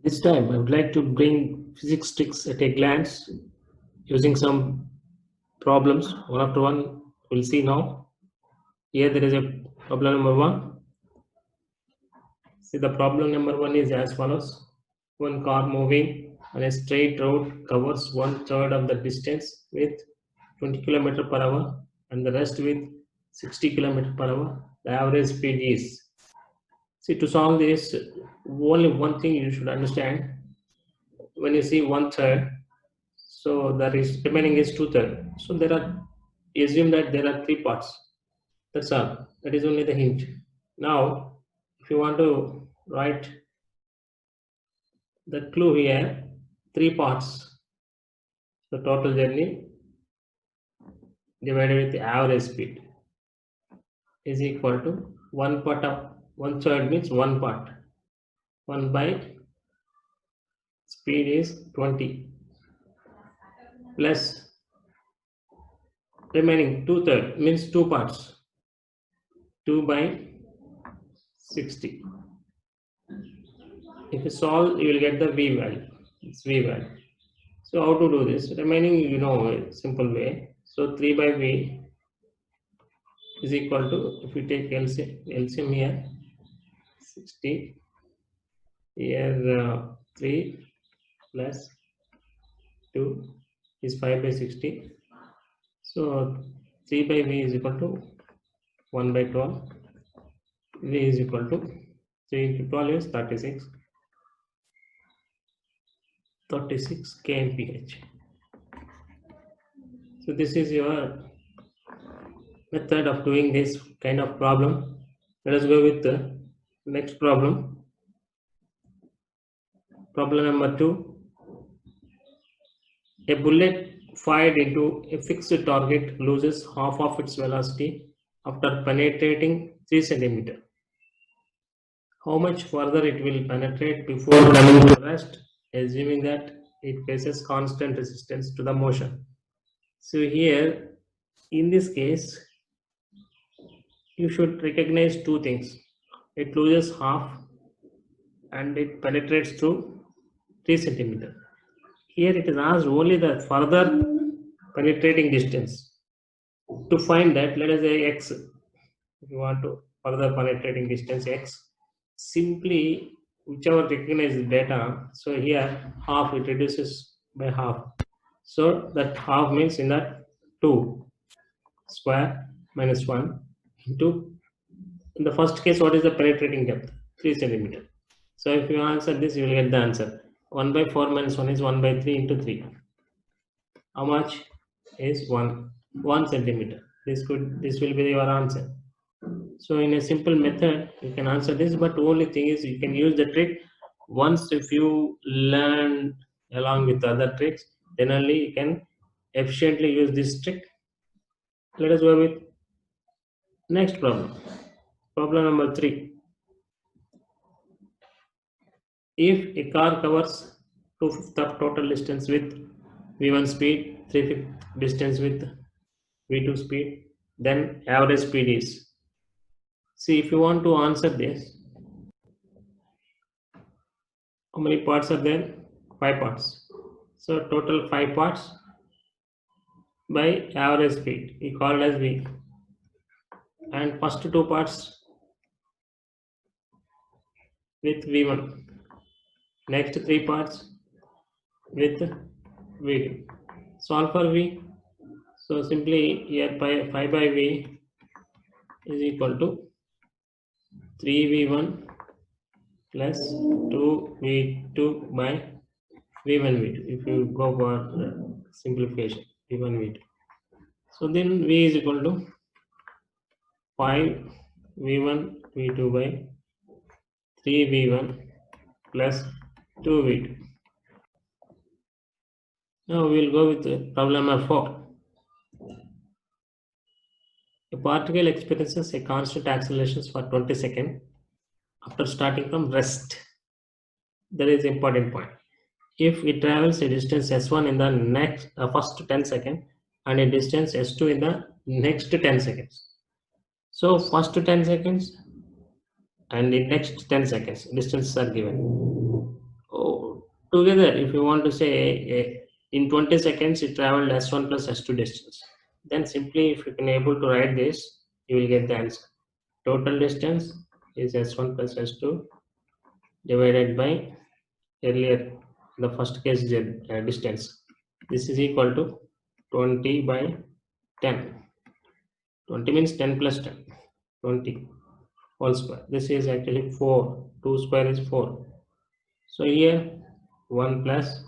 This time, I would like to bring physics tricks at a glance using some problems one after one. We'll see now. Here there is a problem number one. See, the problem number one is as follows. One car moving on a straight road covers 1/3 of the distance with 20 km per hour and the rest with 60 km per hour. The average speed is. See, to solve this, only one thing you should understand. When you see 1/3, so the remaining is 2/3. So there are, assume that there are three parts. That's all. That is only the hint. Now, if you want to write the clue here, three parts. The total journey divided with the average speed is equal to 1/3 of 1/3 means one part. 1 by speed is 20 plus remaining 2/3 means two parts. 2 by 60. If you solve, you will get the v value. It's v value. So how to do this? Remaining, you know, a simple way. So 3 by v is equal to, if you take LCM here, 60. Here 3 plus 2 is 5 by 60. So 3 by v is equal to 1 by 12. V is equal to 3 into 12 is 36. 36 kmph. So this is your method of doing this kind of problem. Let us go with the next problem. Problem number 2. A bullet fired into a fixed target loses half of its velocity after penetrating 3 cm. How much further it will penetrate before coming to rest, assuming that it faces constant resistance to the motion. So here, in this case, you should recognize two things. It loses half and it penetrates through 3 cm. Here it is asked only the further penetrating distance. To find that, let us say x. If you want to further penetrating distance x, simply whichever recognizes data. So here half, it reduces by half. So that half means in that 2 square minus 1 into, in the first case, what is the penetrating depth? 3 cm. So if you answer this, you will get the answer. 1 by 4 minus 1 is 1 by 3 into 3. How much is 1 centimeter? This will be your answer. So in a simple method, you can answer this, but only thing is you can use the trick once. If you learn along with other tricks, then only you can efficiently use this trick. Let us go with next problem. Problem number 3. If a car covers 2/5 of total distance with v1 speed, 3/5 distance with v2 speed, then average speed is. See, if you want to answer this, how many parts are there? 5 parts. So total 5 parts by average speed, we call as v. And first 2 parts with v1. Next 3 parts with v2. Solve for v. So simply here 5 by v is equal to 3v1 plus 2v2 by v1 v2. If you go for simplification, v1 v2. So then v is equal to 5 v1 v2 by 3 v1 plus 2 v2. Now we will go with problem number 4. A particle experiences a constant acceleration for 20 seconds after starting from rest. There is an important point. If it travels a distance s1 in the next first 10 seconds and a distance s2 in the next 10 seconds. So first 10 seconds and the next 10 seconds distances are given. Oh, together, if you want to say in 20 seconds it traveled s1 plus s2 distance, then simply if you can able to write this, you will get the answer. Total distance is s1 plus s2 divided by earlier the first case distance. This is equal to 20 by 10. 20 means 10 plus 10, 20 whole square. This is actually 4. 2 square is 4. So here 1 plus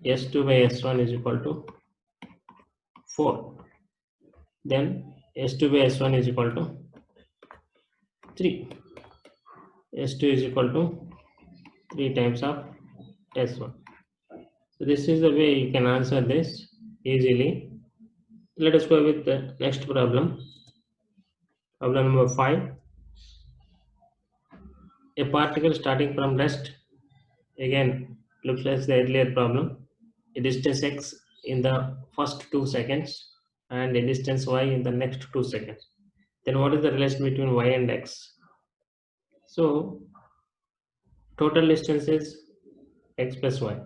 s2 by s1 is equal to 4. Then s2 by s1 is equal to 3. s2 is equal to 3 times of s1. So this is the way you can answer this easily. Let us go with the next problem. Problem number 5. A particle starting from rest, again looks like the earlier problem. A distance x in the first 2 seconds and a distance y in the next 2 seconds. Then what is the relation between y and x? So total distance is x plus y.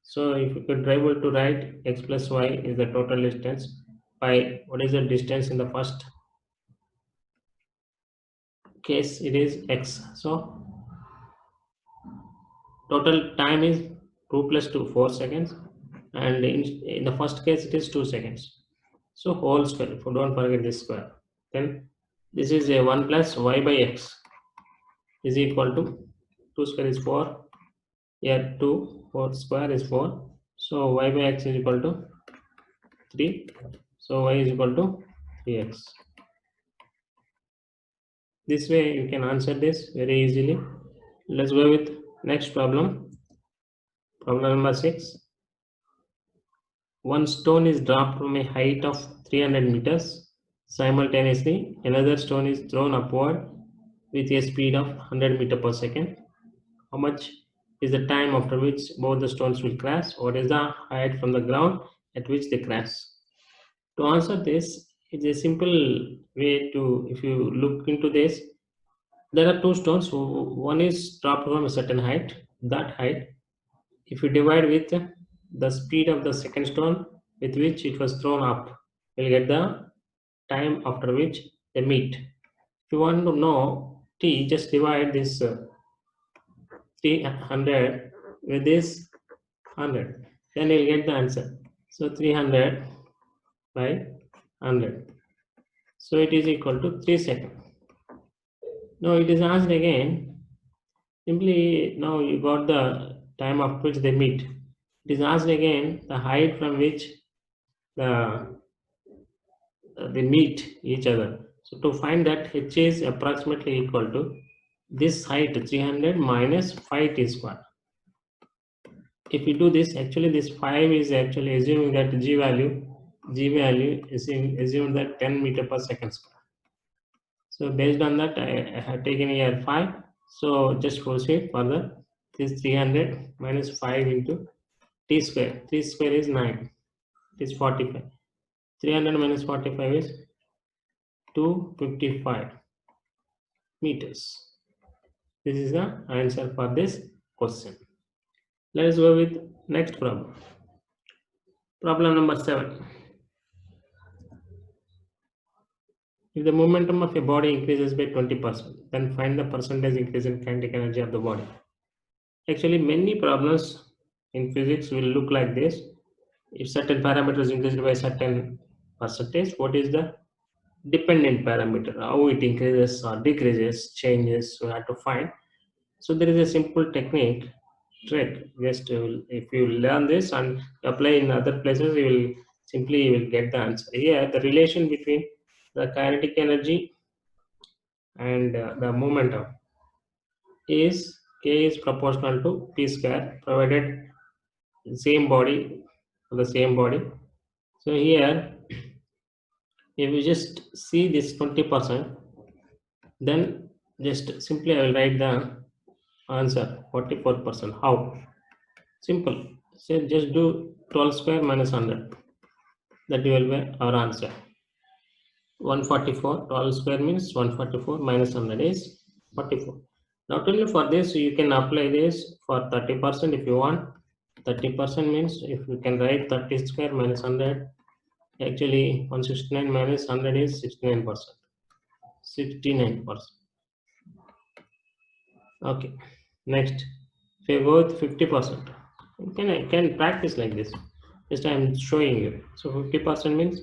So if you could able to write x plus y is the total distance by what is the distance in the first case, it is x. So total time is 2 plus 2, 4 seconds, and in the first case it is 2 seconds. So whole square, don't forget this square. Then this is a 1 plus y by x is equal to 2 square is 4. Here 2, 4 square is 4. So y by x is equal to 3. So y is equal to 3x. This way you can answer this very easily. Let's go with next problem. Problem number 6. One stone is dropped from a height of 300 meters. Simultaneously, another stone is thrown upward with a speed of 100 meters per second. How much is the time after which both the stones will crash? What is the height from the ground at which they crash? To answer this, it's a simple way to, if you look into this, there are two stones. One is dropped from a certain height. That height, if you divide with the speed of the second stone with which it was thrown up, you'll get the time after which they meet. If you want to know t, just divide this 300 with this 100, then you'll get the answer. So 300 by 100. So it is equal to 3 seconds. Now it is asked again. Simply now you got the time after which they meet. It is asked again the height from which they meet each other. So to find that, h is approximately equal to this height 300 minus 5 t square. If you do this, actually this 5 is actually assuming that g value is assumed that 10 meter per second square. So based on that, I have taken here 5. So just proceed further. This 300 minus 5 into t square. T square is 9. It is 45. 300 minus 45 is 255 meters. This is the answer for this question. Let us go with next problem. Problem number 7. If the momentum of a body increases by 20%, then find the percentage increase in kinetic energy of the body. Actually, many problems in physics will look like this. If certain parameters increased by certain percentage, what is the dependent parameter? How it increases or decreases, changes, we have to find. So there is a simple trick. Just if you learn this and apply in other places, you will get the answer. Here, the relation between the kinetic energy and the momentum is k is proportional to p square, provided same body, the same body. So here, if you just see this 20%, then just simply I will write the answer 44%. How? Simple. So just do 12 square minus 100. That will be our answer. 144. 12 square means 144 minus 100 is 44. Not only for this, you can apply this for 30% if you want. 30% means if you can write 30 square minus 100, actually 169 minus 100 is 69%. 69%. Okay. Next, if you go with 50%, you can practice like this. Just I am showing you. So 50% means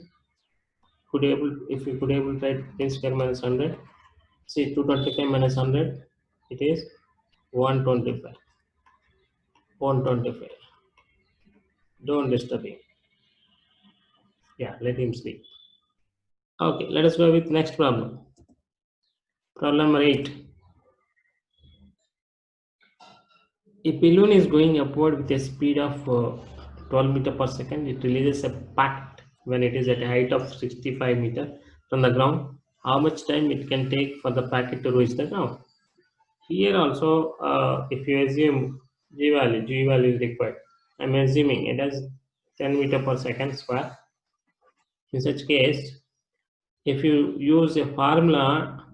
could able if you could able to write 10 square minus 100. See 225 minus 100, it is 125. 125. Don't disturb him. Yeah, let him sleep. Okay, let us go with next problem. Problem number 8. A balloon is going upward with a speed of 12 meter per second. It releases a packet when it is at a height of 65 meter from the ground. How much time it can take for the packet to reach the ground? Here also, if you assume G value is required. I'm assuming it has 10 meter per second square. In such case, if you use a formula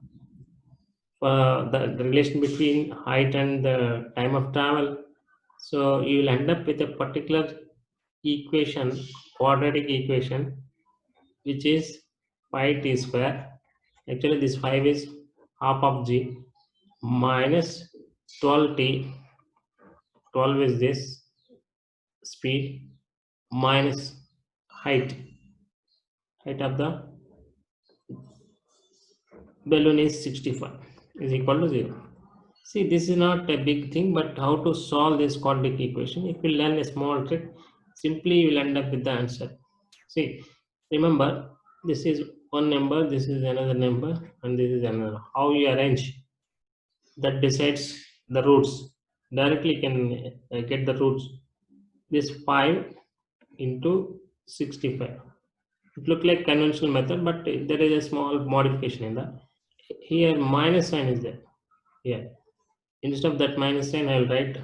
for the relation between height and the time of travel, so you will end up with a particular equation, quadratic equation, which is 5t square. Actually, this 5 is half of g minus 12t. 12 is this speed minus height. Height of the balloon is 65 is equal to 0. See, this is not a big thing, but how to solve this quadratic equation? If you learn a small trick, simply you will end up with the answer. See, remember, this is one number, this is another number, and this is another. How you arrange, that decides the roots. Directly you can get the roots. This 5 into 65. It look like conventional method, but there is a small modification in that. Here minus sign is there. Here instead of that minus sign, I will write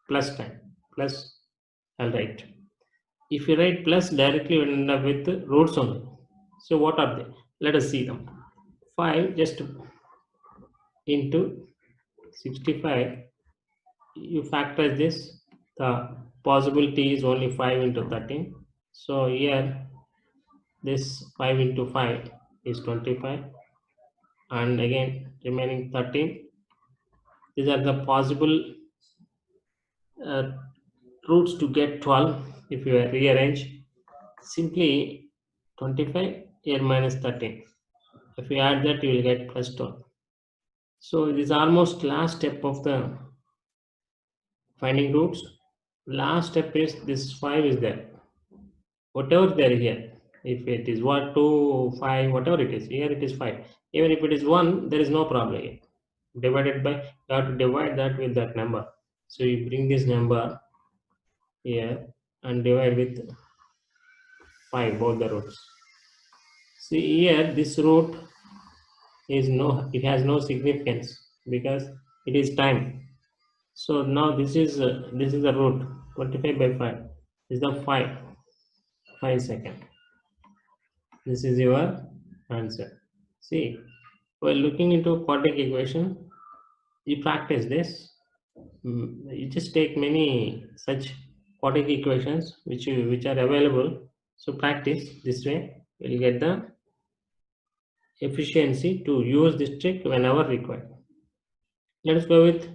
plus sign. Plus I'll write. If you write plus, directly you end up with roots only. So what are they? Let us see them. 5 just into 65. You factor this. The possibility is only 5 into 13. So here this 5 into 5 is 25, and again remaining 13. These are the possible uh, roots to get 12. If you rearrange, simply 25 here minus 13. If you add that, you will get plus 12. So it is almost last step of the finding roots. Last step is this 5 is there. Whatever there here, if it is 1, 2, 5, whatever it is, here it is 5. Even if it is 1, there is no problem here. Divided by, you have to divide that with that number. So you bring this number here and divide with 5, both the roots. See here, this root is it has no significance because it is time. So now this is the root 25 by 5 is the 5 second. This is your answer. See, while looking into quadratic equation, you practice this. You just take many such quadratic equations which are available. So practice this way. You'll get the efficiency to use this trick whenever required. Let us go with